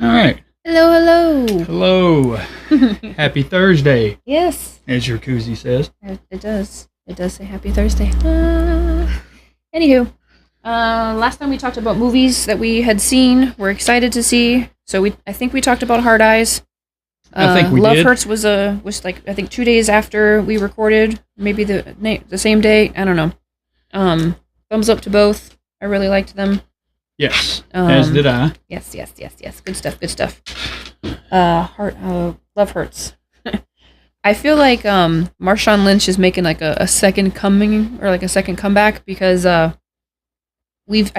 All right. Hello, Hello. hello. Happy Thursday, Yes, as your koozie says. it does. It does say Happy Thursday. Anywho, last time we talked about movies that we had seen, we're excited to see. So I think we talked about Hard Eyes. I think we Love did. Hurts was like I think 2 days after we recorded, maybe the same day. I don't know. Thumbs up to both. I really liked them. Yes, as did I. Yes. Good stuff. Love Hurts. I feel like Marshawn Lynch is making like a second coming or like a second comeback because I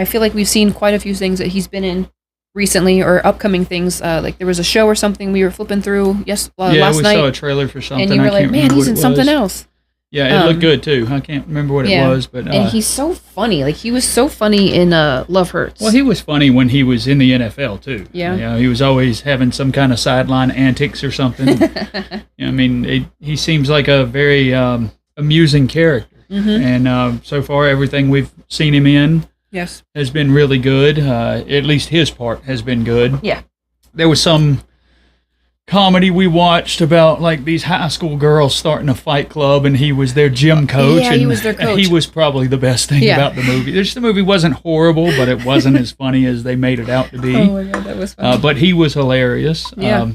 feel like we've seen quite a few things that he's been in recently or upcoming things. Like there was a show or something we were flipping through last We night, saw a trailer for something. and you were I like, can't "Man, remember he's what in it something was. else." Yeah, it looked good too. I can't remember what it was, but and he's so funny. Like he was so funny in Love Hurts. well, he was funny when he was in the NFL too. Yeah. You know, he was always having some kind of sideline antics or something. I mean, he seems like a very amusing character, and so far everything we've seen him in Yes. has been really good. At least his part has been good. Yeah. There was some comedy we watched about like these high school girls starting a fight club, and he was their gym coach. Yeah, and he was their coach. He was probably the best thing Yeah. about the movie. The movie wasn't horrible, but it wasn't as funny as they made it out to be. Oh my god, that was funny. But he was hilarious. Yeah.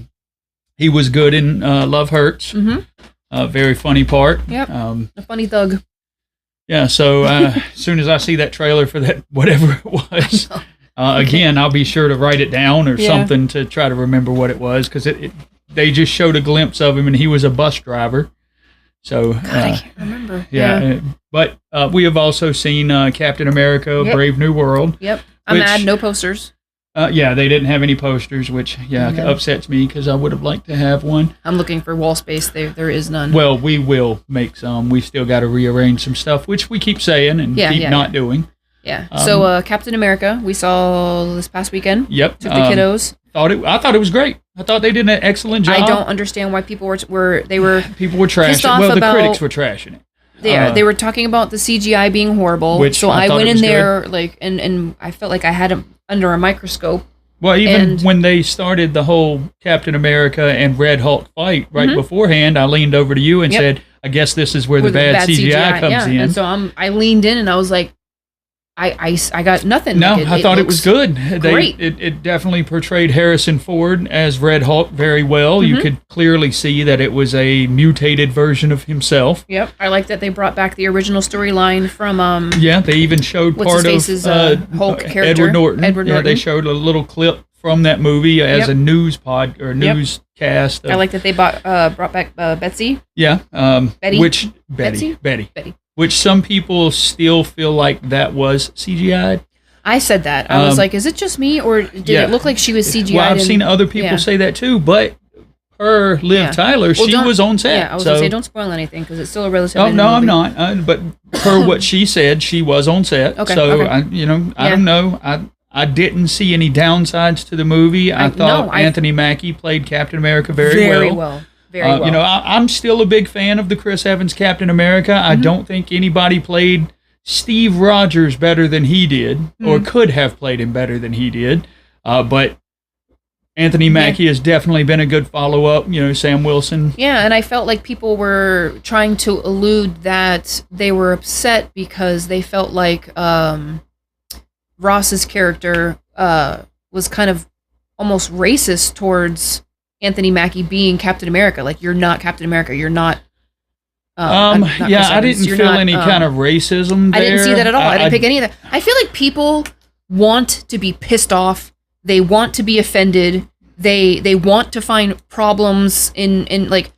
He was good in Love Hurts. Very funny part. Yep. Um, A funny thug. yeah, so as soon as I see that trailer for that, whatever it was, again, I'll be sure to write it down or Yeah. something to try to remember what it was, because they just showed a glimpse of him, and he was a bus driver. So, God, I can't remember. but we have also seen Captain America, Yep. Brave New World. Yep. I'm Which- mad. No posters. Yeah, they didn't have any posters, which, upsets me because I would have liked to have one. I'm looking for wall space. There is none. Well, we will make some. We've still got to rearrange some stuff, which we keep saying and keep not doing. Yeah. So Captain America, we saw this past weekend. Yep. Took the kiddos. I thought it was great. I thought they did an excellent job. I don't understand why people were People were trashing. pissed off Well, the about- critics were trashing it. they were talking about the CGI being horrible. Which so I I thought went it in was there like and I felt like I had him under a microscope. Well, even And- when they started the whole Captain America and Red Hulk fight right beforehand, I leaned over to you and Yep. said, "I guess this is where the With bad CGI comes in." And so I leaned in and I was like, I got nothing. No, Like, I thought it was looks good. great. It definitely portrayed Harrison Ford as Red Hulk very well. You could clearly see that it was a mutated version of himself. Yep. I like that they brought back the original storyline from Yeah, they even showed What's part his of face's, Hulk character? Edward Norton. Edward Yeah, they Norton. showed a little clip from that movie as Yep. a newscast. I like that they brought back Betsy. Yeah, Betty? which Betsy? Betty, Betty. which some people still feel like that was CGI. I said that. I was like, is it just me or did yeah. it look like she was CGI? Well, I've seen other people say that too, but her, Liv Yeah. Tyler, Well, she don't- was on set. Yeah, I was so, gonna say don't spoil anything because it's still a relatively. Oh no, new I'm movie. not. But per what she said, she was on set. Okay, So okay. I Yeah. don't know. I didn't see any downsides to the movie. I thought Anthony Mackie played Captain America very well. Very well. I'm still a big fan of the Chris Evans Captain America. I don't think anybody played Steve Rogers better than he did, or could have played him better than he did. But Anthony Mackie has definitely been a good follow-up. Sam Wilson. Yeah, and I felt like people were trying to allude that they were upset because they felt like Ross's character was kind of almost racist towards Anthony Mackie being Captain America. Like, you're not Captain America. You're not. Not Chris I Evans. didn't You're feel not, any kind of racism there. I didn't see that at all. I didn't pick any of that. I feel like people want to be pissed off. They want to be offended. They want to find problems in like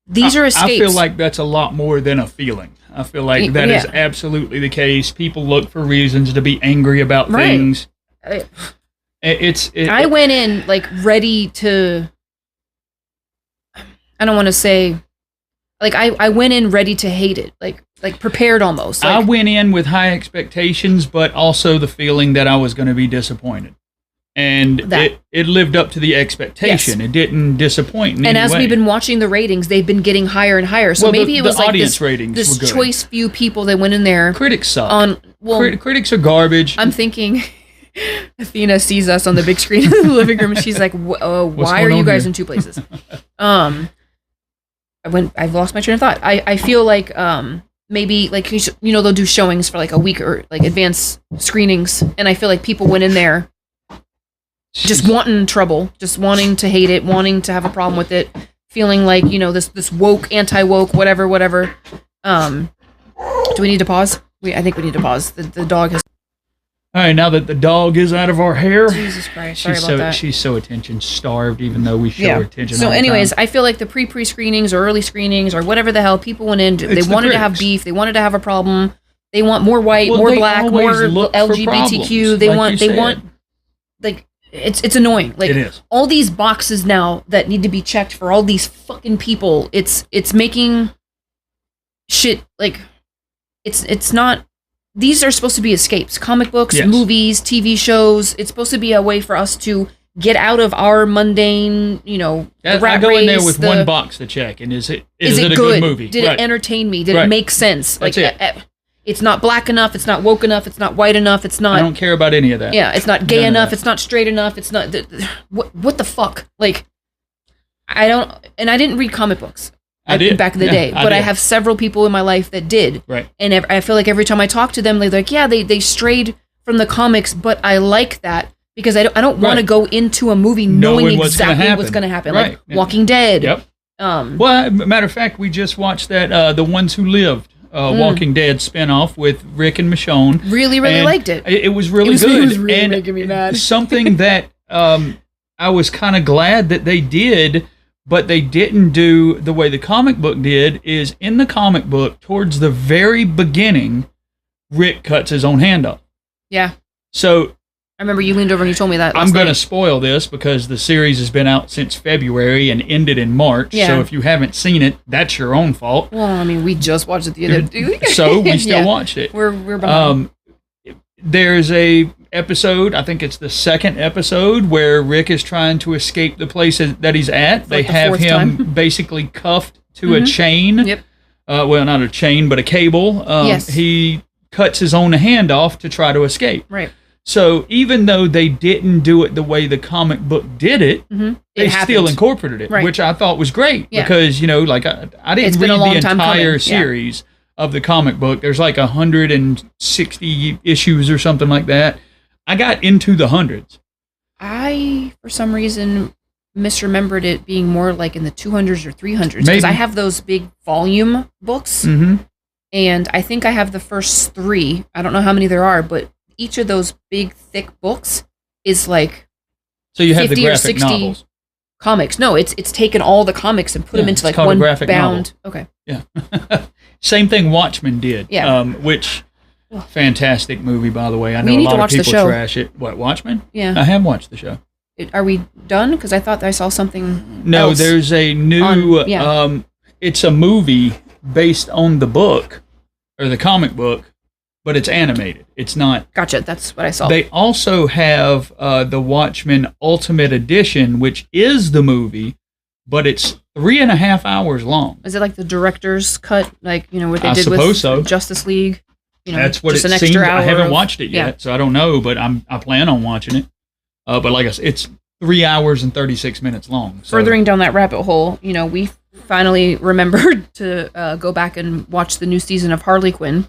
these are escapes. I feel like that's a lot more than a feeling. I feel like that is absolutely the case. People look for reasons to be angry about things. I went in like ready to. I don't want to say. Like I went in ready to hate it, like prepared almost. I Like, went in with high expectations, but also the feeling that I was going to be disappointed. And it lived up to the expectation. Yes. It didn't disappoint in and any as way. we've been watching the ratings, they've been getting higher and higher. So Well, maybe it was the like audience this, ratings this were good. choice few people that went in there Critics suck. on. Well, Critics are garbage. I'm thinking Athena sees us on the big screen in the living room, and she's like, "Why are you guys in two places?" I've lost my train of thought. I feel like maybe like they'll do showings for like a week or like advanced screenings, and I feel like people went in there just wanting trouble, just wanting to hate it, wanting to have a problem with it, feeling like this woke, anti-woke, whatever. Do we need to pause? I think we need to pause. The dog has. All right, now that the dog is out of our hair, Jesus Christ, sorry about that. She's so attention starved, even though we show her attention. So, all the anyways, time. I feel like the pre screenings or early screenings or whatever the hell people went in, they wanted to have beef, they wanted to have a problem, they want more white, more black, more LGBTQ. They want like it's annoying. Like it is. All these boxes now that need to be checked for all these fucking people. It's making shit like it's not. These are supposed to be escapes. Comic books, movies, TV shows. It's supposed to be a way for us to get out of our mundane, I go in there with one box to check, and is it a good movie? Did it entertain me? Did it make sense? That's it. It's not black enough. It's not woke enough. It's not white enough. It's not. I don't care about any of that. Yeah, it's not gay enough. It's not straight enough. It's not. What the fuck? Like, I don't. And I didn't read comic books. I did back in the day, but I have several people in my life that did. Right. And I feel like every time I talk to them, they're like, yeah, they strayed from the comics, but I like that because I don't want to go into a movie knowing exactly what's going to happen. Right. Like Walking Dead. Yep. Well, matter of fact, we just watched that The Ones Who Lived Walking Dead spinoff with Rick and Michonne. Really liked it. It was really good. It was really making me mad. Something that I was kind of glad that they did, but they didn't do the way the comic book did, is in the comic book, towards the very beginning, Rick cuts his own hand off. Yeah. So I remember you leaned over and you told me that. I'm going to spoil this because the series has been out since February and ended in March. Yeah. So if you haven't seen it, that's your own fault. Well, I mean, we just watched it the other day. So we still watched it. We're behind. There's a episode, I think it's the second episode, where Rick is trying to escape the place that he's at. They have him basically cuffed to a chain. Yep. Well, not a chain, but a cable. Yes. He cuts his own hand off to try to escape. Right. So even though they didn't do it the way the comic book did it, they still incorporated it, which I thought was great because, like I didn't read the entire series of the comic book. There's like 160 issues or something like that. I got into the hundreds. I, for some reason, misremembered it being more like in the 200s or 300s because I have those big volume books, and I think I have the first 3. I don't know how many there are, but each of those big, thick books is like so you have 50 the graphic or 60 novels. Comics. No, it's taken all the comics and put them into like one graphic bound. Novel. Okay. Yeah. Same thing Watchmen did. Yeah. Which fantastic movie, by the way. I know we a need lot to of watch the people show. trash it. What, Watchmen? Yeah. I have watched the show. Are we done? Because I thought I saw something. No, else there's a new. It's a movie based on the book or the comic book, but it's animated. It's not. Gotcha. That's what I saw. They also have the Watchmen Ultimate Edition, which is the movie, but it's 3.5 hours long. Is it like the director's cut, like what they I did suppose with so. Justice League? That's what just it an seems. extra hour I haven't watched it yet, so I don't know, but I plan on watching it. But like I said, it's 3 hours and 36 minutes long. So. Furthering down that rabbit hole, we finally remembered to go back and watch the new season of Harley Quinn.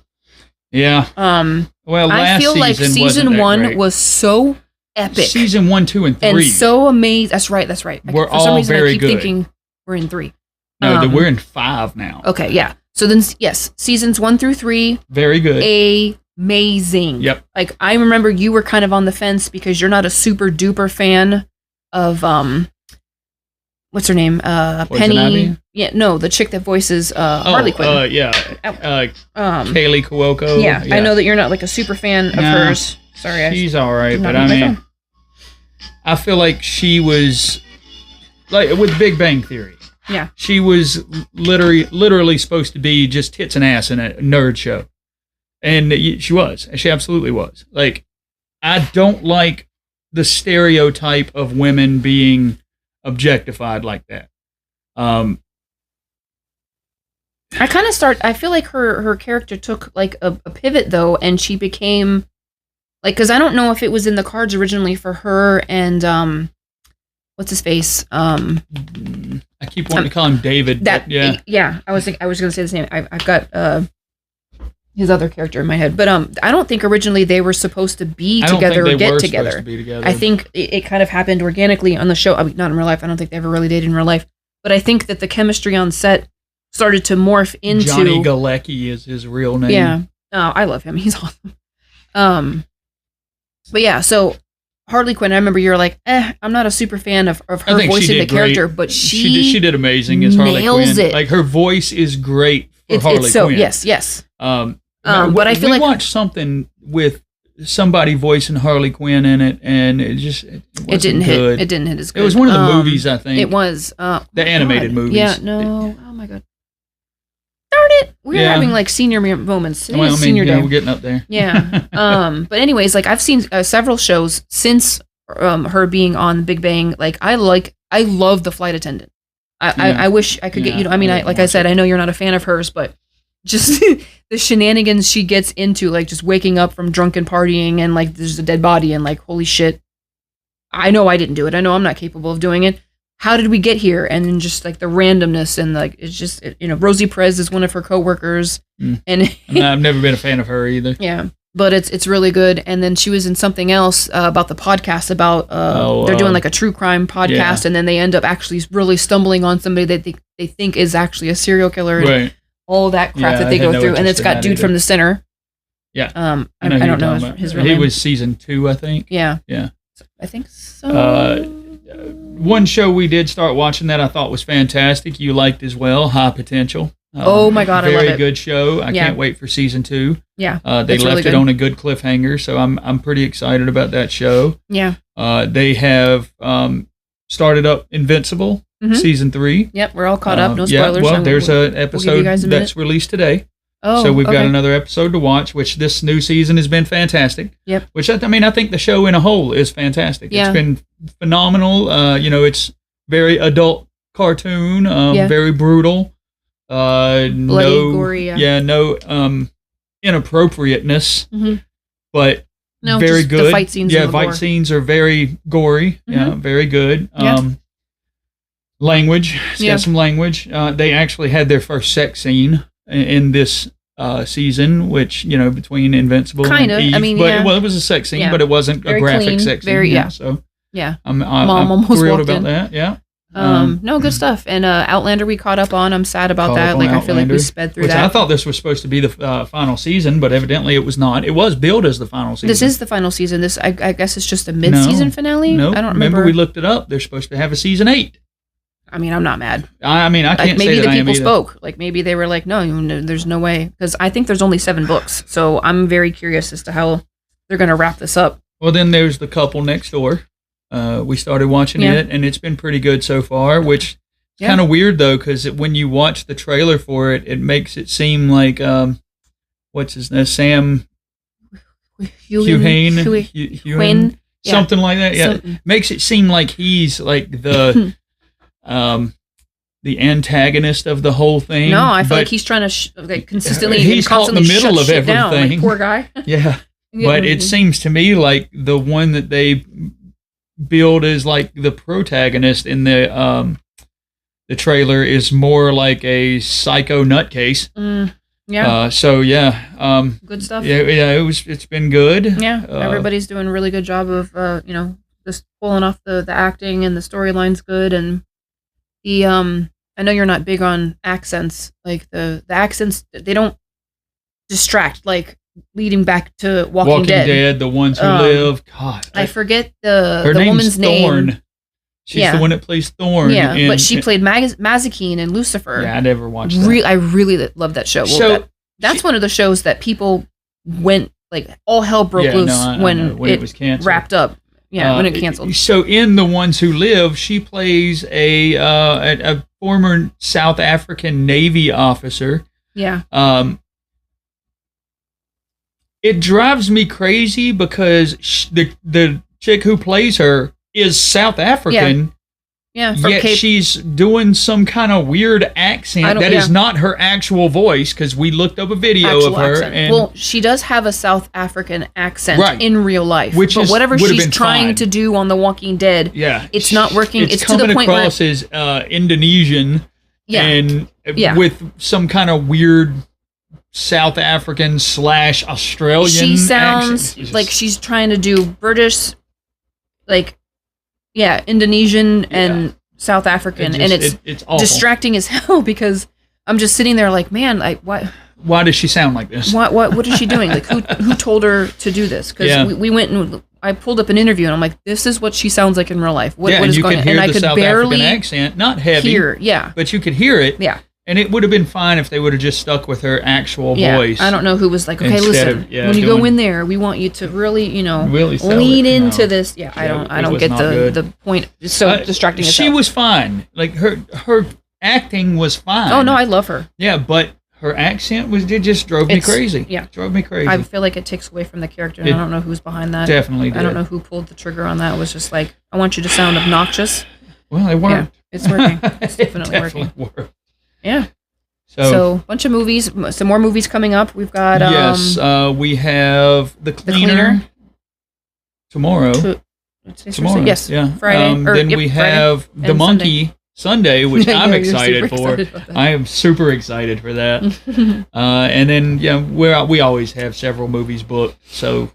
Yeah. Well, I feel like season 1 was so epic. Season 1, 2, and 3, and so amazing. That's right. We're For some reason, very I keep good. Thinking we're in 3. No, we're in 5 now. Okay, yeah. So then, yes, seasons 1 through 3, very good, amazing. Yep. Like I remember, you were kind of on the fence because you're not a super duper fan of what's her name? Penny. Ivy? Yeah, no, the chick that voices Harley Quinn. Kaylee Cuoco. Yeah, I know that you're not like a super fan of hers. Sorry, she's all right, but I mean, I feel like she was like with Big Bang Theory. Yeah, she was literally supposed to be just tits and ass in a nerd show, and she absolutely was. Like, I don't like the stereotype of women being objectified like that. I feel like her character took like a pivot though, and she became Like, because I don't know if it was in the cards originally for her and what's his face? I keep wanting to call him David. That but yeah. I was gonna say the same. I've got his other character in my head, but I don't think originally they were supposed to be together or get together. I think it kind of happened organically on the show. I mean, not in real life. I don't think they ever really dated in real life, but I think that the chemistry on set started to morph into Johnny Galecki is his real name. Yeah. Oh, I love him. He's awesome. But yeah, so Harley Quinn, I remember you're like, I'm not a super fan of her voicing the character, but she did amazing as Harley Quinn. It. Like her voice is great for Harley Quinn. Yes. But I feel like we watched something with somebody voicing Harley Quinn in it, and it didn't hit. It didn't hit as good. It was one of the movies, I think. It was the animated movies. Yeah. No. Oh my god. Darn it! We're having like senior moments. Senior day. We're getting up there. Yeah. But anyways, like I've seen several shows since her being on Big Bang. Like I love The Flight Attendant. I wish I could get I mean, like I said, I know you're not a fan of hers, but just the shenanigans she gets into, like just waking up from drunken partying and like there's a dead body and like holy shit. I know I didn't do it. I know I'm not capable of doing it. How did we get here? And then just like the randomness and like it's just Rosie Perez is one of her coworkers, and I've never been a fan of her either. Yeah, but it's really good. And then she was in something else about the podcast about they're doing like a true crime podcast, and then they end up actually really stumbling on somebody that they think is actually a serial killer, and right? All that crap that they go through, and it's got dude from The Sinner. Yeah, I don't know his real name. He was season 2, I think. Yeah, I think so. One show we did start watching that I thought was fantastic. You liked as well, High Potential. Oh my god, I love it. Very good show. I can't wait for season 2. Yeah, they left it on a good cliffhanger, so I'm pretty excited about that show. Yeah. They have started up Invincible season 3. Yep, we're all caught up. No spoilers. Well, there's an episode that's released today. Oh, so we've got another episode to watch, which this new season has been fantastic. Yep. Which, I mean, I think the show in a whole is fantastic. Yeah. It's been phenomenal. It's very adult cartoon, very brutal. Bloody, gory. No inappropriateness, but no, very good. The fight scenes. Yeah, fight scenes are very gory. Yeah, very good. Language. It's got some language. They actually had their first sex scene in this season, which between Invincible and Eve. I mean, it was a sex scene, but it wasn't very a graphic clean, sex scene. Very, So yeah, I'm Mom almost thrilled walked about in. that. Yeah. No, good stuff. And Outlander we caught up on. I'm sad about that. Like I feel like we sped through that. I thought this was supposed to be the final season, but evidently it was not. It was billed as the final season. This is the final season. This I guess it's just a mid-season finale. No, I don't remember. We looked it up. They're supposed to have a season 8. I mean, I'm not mad. I mean, I can't maybe say that the I am people either. spoke. Like maybe they were like, no, there's no way. Because I think there's only 7 books. So I'm very curious as to how they're going to wrap this up. Well, then there's The Couple Next Door. We started watching it, and it's been pretty good so far, which is kind of weird, though, because when you watch the trailer for it, it makes it seem like, what's his name? Sam Heughan? Something like that. Yeah. Makes it seem like he's like the the antagonist of the whole thing. No, I feel like he's trying to consistently. He's caught in the middle of everything. Down, like, poor guy. Yeah, but it seems to me like the one that they build as like the protagonist in the trailer is more like a psycho nutcase. Yeah. Good stuff. Yeah. It's been good. Yeah. Everybody's doing a really good job of just pulling off the acting, and the storyline's good, and the I know you're not big on accents. Like the accents, they don't distract. Like leading back to Walking Dead, the ones who live. God, I forget the name's woman's Thorne. name. She's the one that plays Thorne. Yeah, but she played Mazikeen in Lucifer. Yeah, I never watched that. I really love that show. So that's one of the shows that people went like all hell broke loose when it was canceled. Wrapped up. Yeah, when it canceled. So in The Ones Who Live, she plays a former South African Navy officer. Yeah. It drives me crazy because the chick who plays her is South African, Yeah, Yet she's doing some kind of weird accent that is not her actual voice, because we looked up a video of her. And well, she does have a South African accent in real life. But whatever she's trying to do on The Walking Dead, it's not working. It's to the point where... It's coming across as Indonesian and with some kind of weird South African / Australian She sounds like she's trying to do British, like... Yeah, Indonesian and South African, and it's distracting as hell, because I'm just sitting there like, man, why does she sound like this? What is she doing? Like, who told her to do this? Because we went and I pulled up an interview, and I'm like, this is what she sounds like in real life. What is going on? And I could barely African accent, not heavy, but you could hear it. Yeah. And it would have been fine if they would have just stuck with her actual voice. I don't know who was like, okay, listen, when you go in there, we want you to really, lean into this. Yeah, I don't get the point. It's so distracting. She was fine. Like her acting was fine. Oh no, I love her. Yeah, but her accent just drove me crazy. Yeah, drove me crazy. I feel like it takes away from the character. And I don't know who's behind that. Definitely did. I don't know who pulled the trigger on that. It was just like, I want you to sound obnoxious. Well, it worked. Yeah, it's working. It's definitely working. Worked. Yeah. So bunch of movies, some more movies coming up. We've got we have The Cleaner tomorrow. Tomorrow, yes, Friday. Then we have The Monkey Sunday, which I'm excited for. I am super excited for that. And then we always have several movies booked. So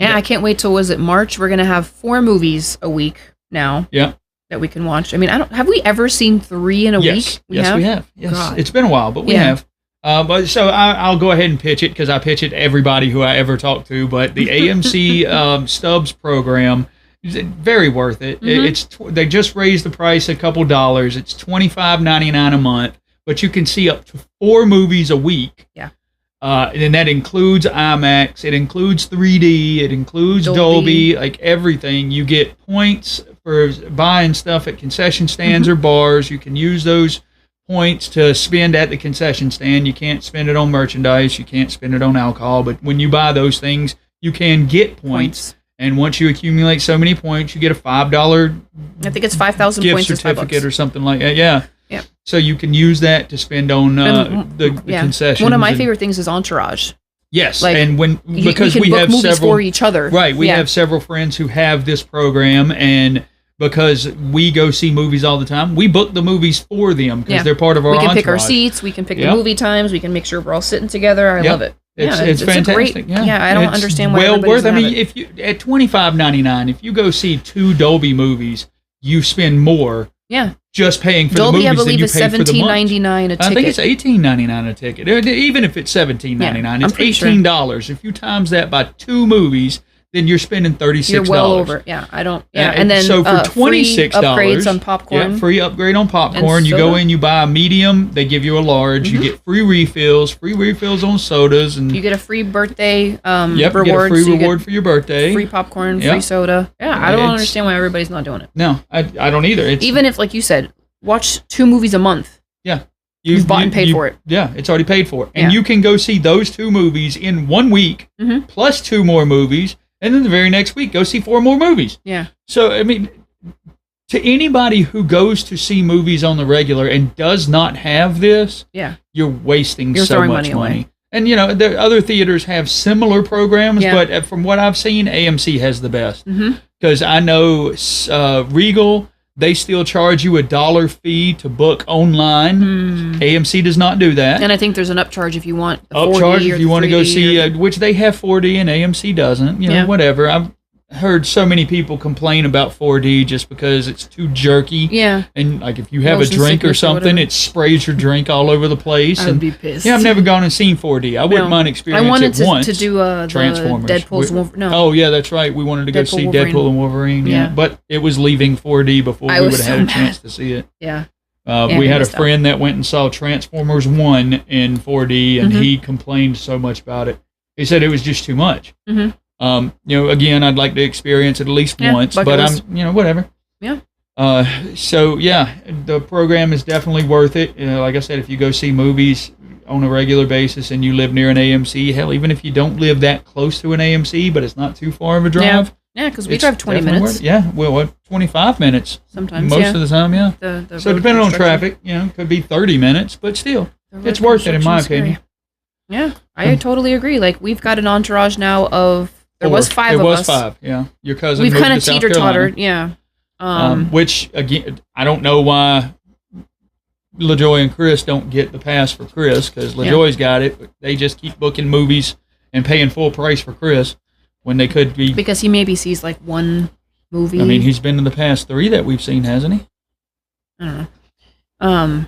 I can't wait till March? We're gonna have 4 movies a week now. Yeah. That we can watch. I mean, have we ever seen 3 in a week? We have. Yes, God. It's been a while, but we have. But so I'll go ahead and pitch it, because I pitch it to everybody who I ever talk to. But the AMC Stubs program is very worth it. Mm-hmm. They just raised the price a couple dollars. It's $25.99 a month, but you can see up to 4 movies a week. Yeah. And that includes IMAX. It includes 3D. It includes Dolby. Like everything. You get points for buying stuff at concession stands or bars. You can use those points to spend at the concession stand. You can't spend it on merchandise. You can't spend it on alcohol. But when you buy those things, you can get points. And once you accumulate so many points, you get a $5. I think it's 5,000 gift points certificate or something like that. Yeah. Yeah. So you can use that to spend on the concessions. One of my favorite things is Entourage. Yes, like, and because we have movies several for each other. Right, we have several friends who have this program, and because we go see movies all the time, we book the movies for them because they're part of our entourage. We can pick our seats, we can pick the movie times, we can make sure we're all sitting together. I love it. It's fantastic. I don't understand why well worth. I mean, if you at $25.99, if you go see 2 Dolby movies, you spend more. Yeah. Just paying for Dolby, the movies I believe, than you is pay for the month. $17.99 a ticket. I think it's $18.99 a ticket. Even if it's $17.99, it's $18. Sure. If you times that by 2 movies, then you're spending $36. You're well over. Yeah, I don't. Yeah, and then so for $26, free upgrades on popcorn. Yeah, free upgrade on popcorn. You go in, you buy a medium, they give you a large. You get free refills on sodas, and you get a free birthday reward. You get a free reward for your birthday. Free popcorn, free soda. Yeah, I don't understand why everybody's not doing it. No, I don't either. Even if, like you said, watch 2 movies a month. Yeah. You've bought and paid for it. Yeah, it's already paid for. And you can go see those 2 movies in 1 week, plus 2 more movies. And then the very next week, go see 4 more movies. Yeah. So, I mean, to anybody who goes to see movies on the regular and does not have this, you're wasting so much money. And, the other theaters have similar programs, but from what I've seen, AMC has the best. Because I know Regal, they still charge you $1 fee to book online. AMC does not do that. And I think there's an upcharge if you want the 4D upcharge if you want to go see, which they have 4D and AMC doesn't. Whatever. I've heard so many people complain about 4D just because it's too jerky. Yeah. And like if you have a drink or something, it sprays your drink all over the place. I would be pissed. Yeah, I've never gone and seen 4D. I wouldn't mind experiencing it once. I wanted to do Transformers. Deadpool's Wolverine. No. Oh yeah, that's right. We wanted to go see Deadpool and Wolverine. Yeah. But it was leaving 4D before we would have had a chance to see it. Yeah. We had a friend that went and saw Transformers 1 in 4D, and he complained so much about it. He said it was just too much. Again, I'd like to experience it at least once, but I'm, whatever. Yeah. So the program is definitely worth it. Like I said, if you go see movies on a regular basis and you live near an AMC, hell, even if you don't live that close to an AMC, but it's not too far of a drive, Yeah, because we It's drive 20 definitely minutes worth it. Yeah, well, what, 25 minutes sometimes. most yeah. of the time. Yeah. The So road depending on construction. traffic, it could be 30 minutes, but still, The road it's worth it in my construction is opinion. scary. Yeah, I totally agree. Like we've got an entourage now of there was 5 of us. There was 5. Yeah, your cousin. We've moved kind to of South teeter Carolina. tottered. Yeah. Which again, I don't know why LaJoy and Chris don't get the pass for Chris because LaJoy's got it, but they just keep booking movies and paying full price for Chris when they could be. Because he maybe sees like one movie. I mean, he's been in the past 3 that we've seen, hasn't he? I don't know.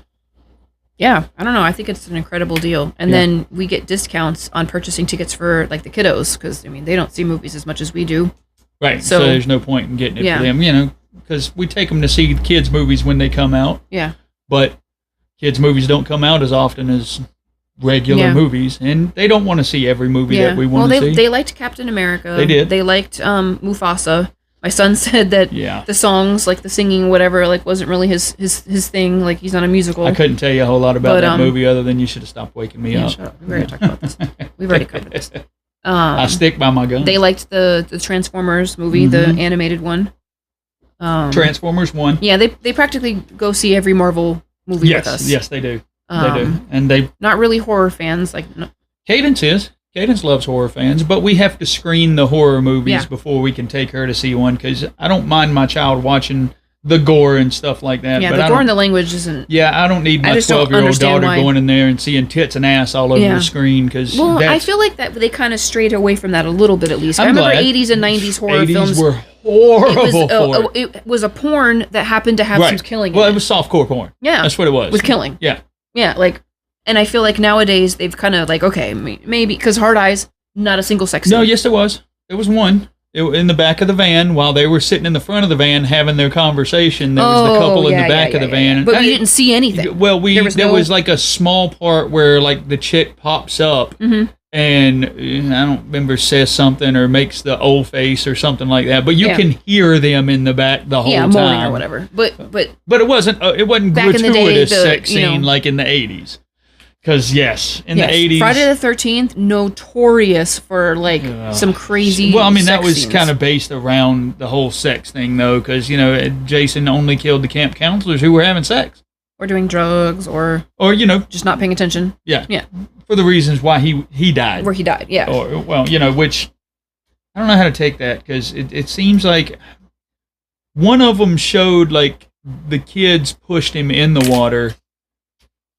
Yeah, I don't know. I think it's an incredible deal. And Yeah. then we get discounts on purchasing tickets for like the kiddos because I mean they don't see movies as much as we do. Right. So, So- there's no point in getting it Yeah. for them, because we take them to see kids' movies when they come out, Yeah. but kids' movies don't come out as often as regular Yeah. movies, and they don't want to see every movie that we want to see. They liked Captain America. They did. They liked Mufasa. My son said that Yeah. the songs, like the singing, whatever, like wasn't really his thing. Like he's not a musical. I couldn't tell you a whole lot about But, that movie other than you should have stopped waking me Yeah, up. shut up. We've already talked about this. We've already covered this. I stick by my guns. They liked the Transformers movie, the Mhm. animated one. Transformers 1. Yeah, they practically go see every Marvel movie with us. Yes, they do. They do. Um, And they Not really horror fans. Like, no, Cadence loves horror fans, but we have to screen the horror movies Yeah. before we can take her to see one because I don't mind my child watching the gore and stuff like that. yeah, but the I gore don't- and the language isn't. Yeah, I don't need I my just don't 12-year-old understand daughter why- going in there and seeing tits and ass all over Yeah. the screen because Well, I feel like that they kind of strayed away from that a little bit, at least. I I'm remember glad. 80s and 90s horror 80s films. were horrible it was, for it. it was a porn that happened to have some killing. Well, in it was softcore porn. Yeah, That's what it was. with killing. Yeah. Yeah, like, and I feel like nowadays they've kind of like, okay, maybe because Hard Eyes, not a single sex scene. No, yes, there was. There was one. In the back of the van, while they were sitting in the front of the van having their conversation, there was the couple in the back of the van. But we didn't see anything. Well, There was there no- was like a small part where like the chick pops up Mhm. and I don't remember says something or makes the old face or something like that. But you Yeah. can hear them in the back the whole Yeah, time moaning or whatever. But But it wasn't Back in the day, gratuitous the- sex you know- scene like in the 80s. Because yes, in yes, the 80s, Friday the 13th, notorious for like some crazy. Well, I mean, that sex was scenes. kind of based around the whole sex thing, though, because, Jason only killed the camp counselors who were having sex. or doing drugs or Or, just not paying attention. yeah. Yeah. For the reasons why he died. Where he died. Yeah. Or, well, which I don't know how to take that, because it seems like one of them showed, like, the kids pushed him in the water,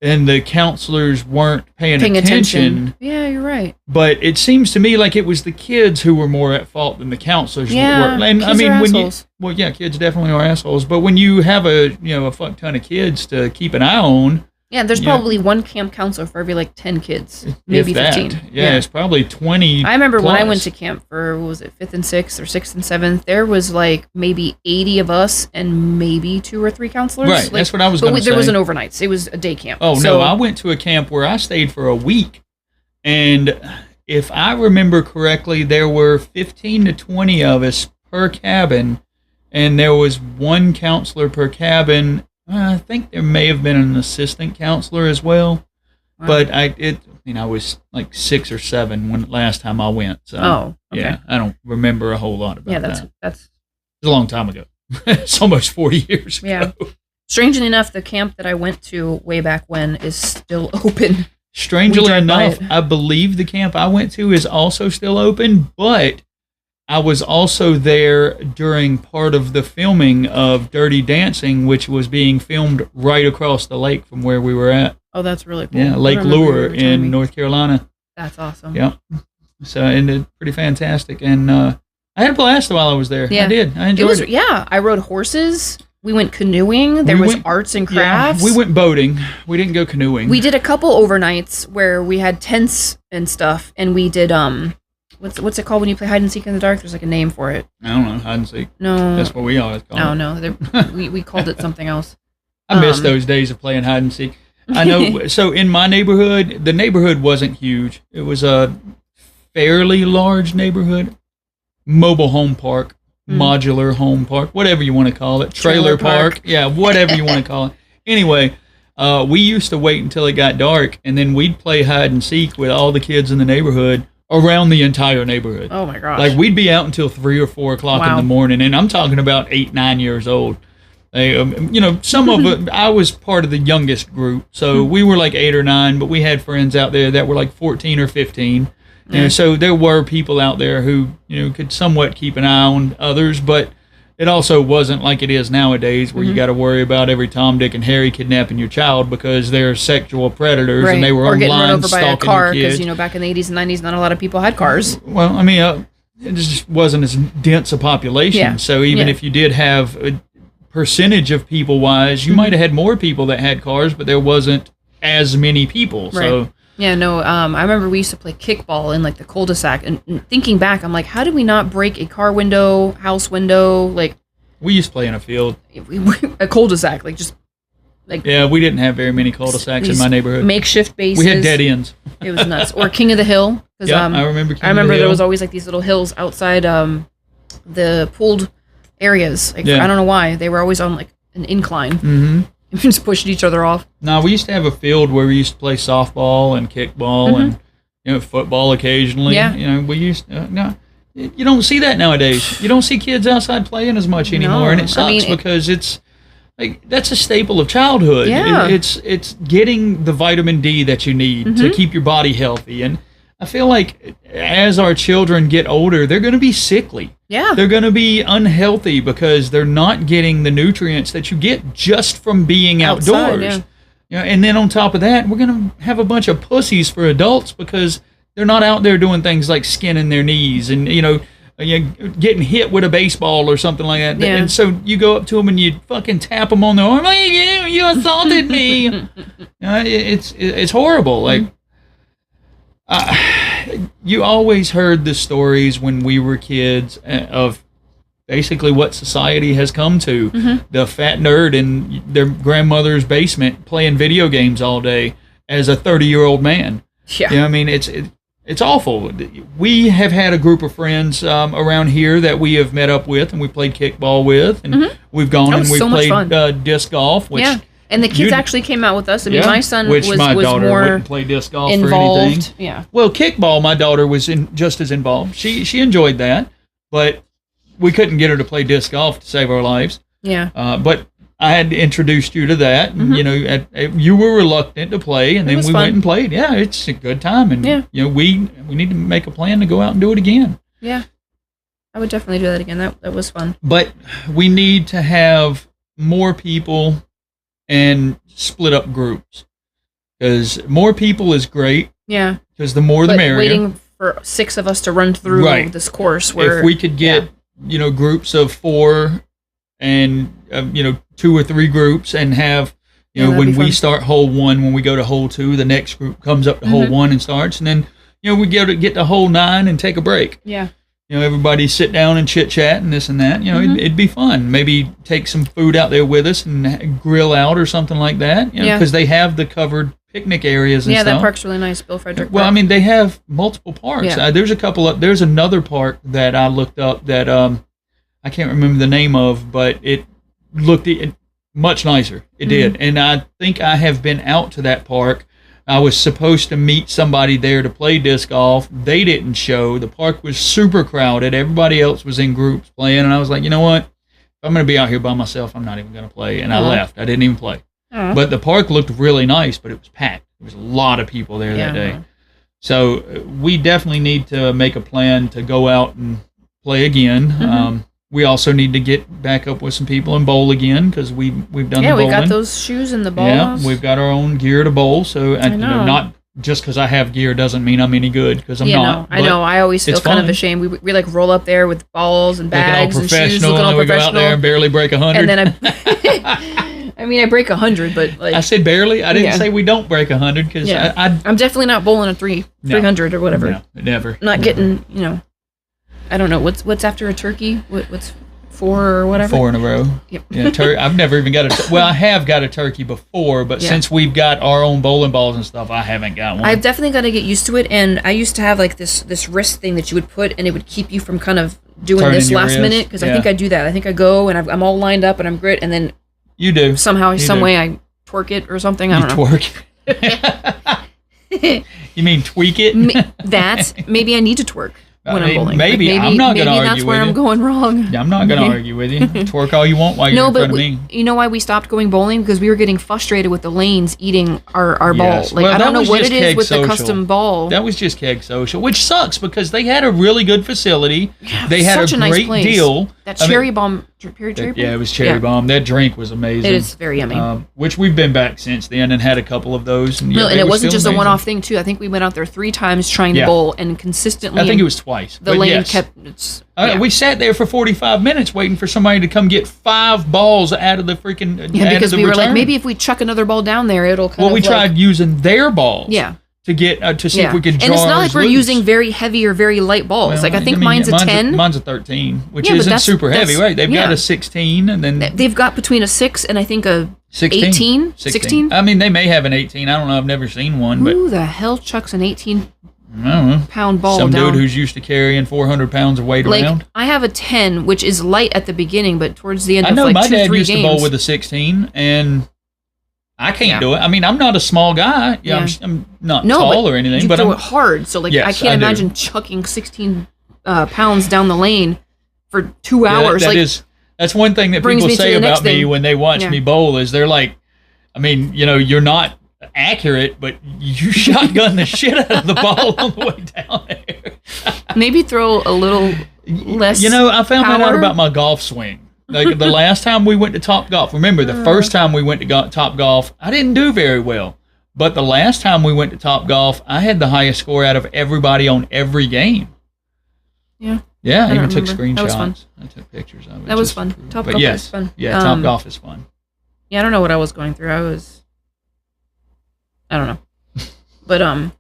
and the counselors weren't paying attention. Yeah, you're right. But it seems to me like it was the kids who were more at fault than the counselors Yeah, were. And I kids mean, are when assholes. kids definitely are assholes. But when you have a fuck ton of kids to keep an eye on, Yeah, there's Yeah. probably one camp counselor for every like 10 kids, maybe if that, 15. yeah, it's probably 20. I remember when I plus. went to camp for, what was it, 5th and 6th or 6th and 7th, there was like maybe 80 of us and maybe 2 or 3 counselors. Right, Like, that's what I was but going to say. there wasn't overnights. It was a day camp. Oh, So- no, I went to a camp where I stayed for a week. And if I remember correctly, there were 15 to 20 of us per cabin. And there was one counselor per cabin. I think there may have been an assistant counselor as well. Wow. But I was like 6 or 7 when last time I went. So, Oh, okay. yeah, I don't remember a whole lot about Yeah, that. that's It's a long time ago. It's almost 40 years ago. Yeah. strangely enough, the camp that I went to way back when is still open. We Strangely drive by enough, it. I believe the camp I went to is also still open, but I was also there during part of the filming of Dirty Dancing, which was being filmed right across the lake from where we were at. Oh, that's really cool. Yeah, I Lake remember you Lure were telling me. in North Carolina. That's awesome. Yeah. So, and it's pretty fantastic. And I had a blast while I was there. Yeah. I did. I It enjoyed was, it. yeah, I rode horses. We went canoeing. There We was went- arts and Yeah, crafts. we went boating. We didn't go canoeing. We did a couple overnights where we had tents and stuff, and we did what's it called when you play hide and seek in the dark? There's like a name for it. I don't know. Hide and seek. No, That's what we always call it. no, we called it something else. I miss Um, those days of playing hide and seek. I know. So in my neighborhood, the neighborhood wasn't huge. It was a fairly large neighborhood, mobile home park, modular home park, whatever you want to call it, trailer park. Yeah, whatever you want to call it. Anyway, we used to wait until it got dark, and then we'd play hide and seek with all the kids in the neighborhood around the entire neighborhood. Oh my gosh. Like we'd be out until 3 or 4 o'clock in the morning, and I'm talking about 8, 9 years old. Some of it, I was part of the youngest group, so we were like 8 or 9, but we had friends out there that were like 14 or 15. And so there were people out there who, could somewhat keep an eye on others, but it also wasn't like it is nowadays where you got to worry about every Tom, Dick, and Harry kidnapping your child because they're sexual predators and they were or getting run online over by a stalking car your kid. because back in the 80s and 90s, not a lot of people had cars. Well, I mean, it just wasn't as dense a population. Yeah. So even if you did have a percentage of people wise, you might have had more people that had cars, but there wasn't as many people. Right. So yeah, no, I remember we used to play kickball in like the cul-de-sac, and thinking back, I'm like, how did we not break a car window, house window, like we used to play in a field. A cul-de-sac, like just like yeah, we didn't have very many cul-de-sacs in my neighborhood. Makeshift bases. We had dead ends. It was nuts. Or King of the Hill. Yeah, I remember. I remember there was always like these little hills outside the pooled areas. Like I don't know why they were always on like an incline. Mm-hmm. We just pushed each other off. No, we used to have a field where we used to play softball and kickball and football occasionally. Yeah. We used no. You don't see that nowadays. You don't see kids outside playing as much anymore, and it sucks because it's like that's a staple of childhood. Yeah. It's getting the vitamin D that you need to keep your body healthy, and I feel like as our children get older, they're going to be sickly. Yeah. They're going to be unhealthy because they're not getting the nutrients that you get just from being outdoors. Outside, And then on top of that, we're going to have a bunch of pussies for adults because they're not out there doing things like skinning their knees and, getting hit with a baseball or something like that. Yeah. And so you go up to them and you fucking tap them on the arm. Hey, you assaulted me. It's horrible. Like, you always heard the stories when we were kids of basically what society has come to. The fat nerd in their grandmother's basement playing video games all day as a 30-year-old man. Yeah. I mean, it's awful. We have had a group of friends around here that we have met up with and we played kickball with, and we've gone and we've played disc golf, which and the kids actually came out with us. I mean, my son which was my daughter more wouldn't play disc golf involved. for anything. Yeah. Well, kickball, my daughter was just as involved. She enjoyed that, but we couldn't get her to play disc golf to save our lives. Yeah. But I had introduced you to that, and you were reluctant to play, and then we went and played. Yeah, it's a good time, and we need to make a plan to go out and do it again. Yeah, I would definitely do that again. That was fun. But we need to have more people and split up groups because more people is great. Yeah, because the more the merrier. Waiting for 6 of us to run through this course, where if we could get groups of 4 and 2 or 3 groups and have when we start hole 1, when we go to hole 2, the next group comes up to hole 1 and starts, and then we get to hole 9 and take a break. Yeah. Everybody sit down and chit chat and this and that. It'd be fun. Maybe take some food out there with us and grill out or something like that. Because they have the covered picnic areas and stuff. Yeah, that park's really nice, Bill Frederick Park. Well, I mean, they have multiple parks. Yeah. There's another park that I looked up that I can't remember the name of, but it looked much nicer. It did. And I think I have been out to that park. I was supposed to meet somebody there to play disc golf. They didn't show. The park was super crowded. Everybody else was in groups playing. And I was like, you know what? If I'm going to be out here by myself, I'm not even going to play. And I left. I didn't even play. But the park looked really nice, but it was packed. There was a lot of people there that day. So we definitely need to make a plan to go out and play again. We also need to get back up with some people and bowl again because we've done the bowling. Yeah, we got those shoes and the balls. Yeah, we've got our own gear to bowl. So not just because I have gear doesn't mean I'm any good because I'm not. I know. I always feel kind of ashamed. We like roll up there with balls and bags and shoes, looking all professional. We go out there and barely break 100. And then I break 100, but like I said barely. I didn't say we don't break 100 because I'm definitely not bowling a 300 or whatever. No, never. Not getting I don't know what's after a turkey. What's 4 or whatever. 4 in a row. Yep. Yeah, I've never even got a. Well, I have got a turkey before, but since we've got our own bowling balls and stuff, I haven't got one. I've definitely got to get used to it, and I used to have like this wrist thing that you would put, and it would keep you from kind of doing Turning this your last wrist. minute because I think I do that. I think I go and I'm all lined up and I'm grit, and then you do somehow some way I twerk it or something. I don't know. Twerk. You mean tweak it? Maybe I need to twerk when I'm bowling. Maybe I'm not going to argue with you. That's where I'm going wrong. I'm not going to argue with you. Twerk all you want while you're in front of me. You know why we stopped going bowling? Because we were getting frustrated with the lanes eating our ball. Like, well, I don't know what it is with social. the custom ball. That was just Keg Social, which sucks because they had a really good facility. Yeah, they had such a nice great place. deal. That cherry bomb. Yeah, it was cherry bomb. That drink was amazing. It is very yummy. Which we've been back since then and had a couple of those. And, and it wasn't just a one-off thing too. I think we went out there 3 times trying to bowl and consistently. I think it was twice. The lane kept. We sat there for 45 minutes waiting for somebody to come get 5 balls out of the freaking. Because we were like, maybe if we chuck another ball down there, it'll kind of. Well, we tried using their balls. Yeah. To get to see if we could jar and it's not like we're loose. using very heavy or very light balls. Well, like I think mine's a 10. Mine's a 13, which isn't super heavy, right? They've got a 16, and then they've got between a 6 and I think a 16. 16. I mean, they may have an 18. I don't know. I've never seen one. But who the hell chucks an 18 I don't know. pound ball Some down? dude who's used to carrying 400 pounds of weight around. I have a 10, which is light at the beginning, but towards the end of my 2-3 dad used games. to bowl with a 16, and I can't do it. I mean, I'm not a small guy. I'm not tall or anything, but you throw it hard. So I can't imagine chucking 16 pounds down the lane for 2 hours. That's one thing that people say about me when they watch me bowl is they're like, I mean, you're not accurate, but you shotgun the shit out of the ball on the way down there. Maybe throw a little less. I found that out about my golf swing. Like the last time we went to Top Golf, remember the first time we went to Top Golf, I didn't do very well. But the last time we went to Top Golf, I had the highest score out of everybody on every game. Yeah. Yeah, I even took screenshots. That was fun. I took pictures of it. That was fun. Top Golf was fun. Yeah, Top Golf is fun. Yeah, I don't know what I was going through. I don't know. But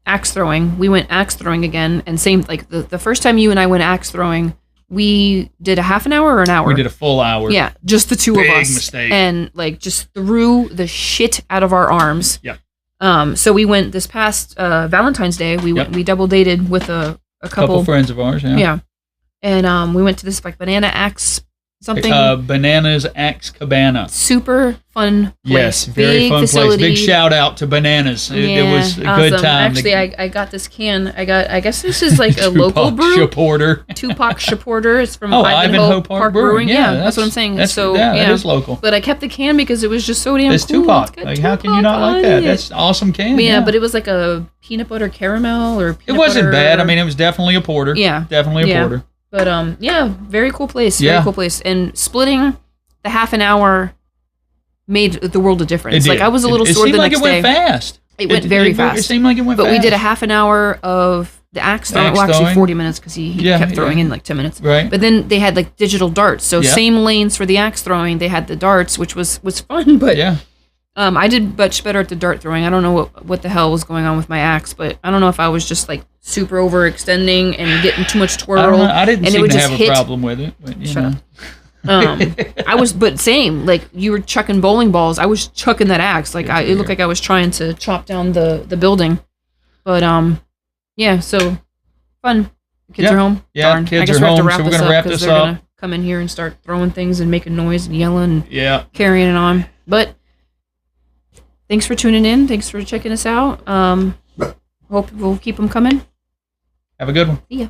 axe throwing. We went axe throwing again, and same like the first time you and I went axe throwing, we did a half an hour or an hour? We did a full hour. Yeah, just the two of us. Big mistake. And just threw the shit out of our arms. Yep. So we went this past Valentine's Day. We double dated with a couple friends of ours. Yeah. Yeah. And we went to this banana axe something. Bananas Axe Cabana. Super fun place. Yes, very fun facility. place. Big shout out to Bananas. It was a awesome. good time. Actually, I got this can. I guess this is like a local brew. Tupac Shaporter. It's from Ivanhoe Park Brewing. Yeah, that's what I'm saying. That is local. But I kept the can because it was just so damn it's cool. Tupac. Like, how can you not like that? That's an awesome can. Yeah, but it was like a peanut butter caramel or peanut It wasn't butter. bad. I mean, it was definitely a porter. Yeah. Definitely a porter. But very cool place. Yeah. Very cool place. And splitting the half an hour made the world of difference. Like I was a little sore the next day. It seemed like it went fast. It went very fast. It seemed like it went fast. But we did a half an hour of the axe throwing. Well, actually 40 minutes because he kept throwing in like 10 minutes. Right. But then they had like digital darts. So same lanes for the axe throwing. They had the darts, which was fun. But I did much better at the dart throwing. I don't know what the hell was going on with my axe, but I don't know if I was just like super overextending and getting too much twirl. I didn't seem to have a problem with it. But, Shut up. I was, but same, like you were chucking bowling balls. I was chucking that axe. Like it looked like I was trying to chop down the building. But so fun. The kids are home. Yeah, Darn. kids I guess are we have home, to so we're gonna wrap this they're up. gonna come in here and start throwing things and making noise and yelling and carrying it on. But thanks for tuning in. Thanks for checking us out. Hope we'll keep them coming. Have a good one. See ya.